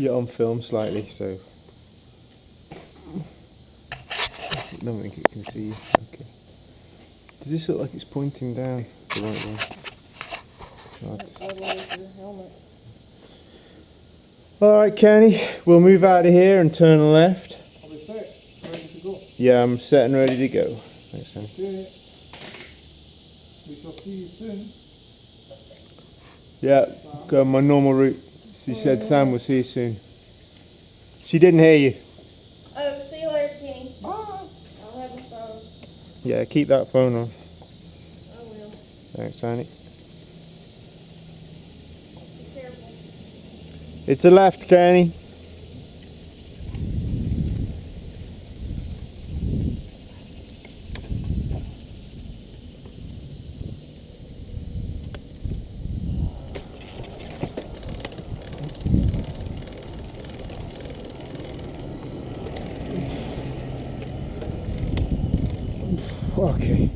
You're on film slightly, so I don't think it can see you. Okay. Does this look like it's pointing down the right way? Alright, Kenny, we'll move out of here and turn left. Are we set? Ready to go? Yeah, I'm set and ready to go. Thanks, Kenny. Okay. We shall see you soon. Yeah, go my normal route. She said Sam will see you soon. She didn't hear you. Oh, see you later, Kenny. Bye. I'll have my phone. Yeah, keep that phone on. I will. Thanks, Tiny. Be careful. It's a left, Kenny. Okay.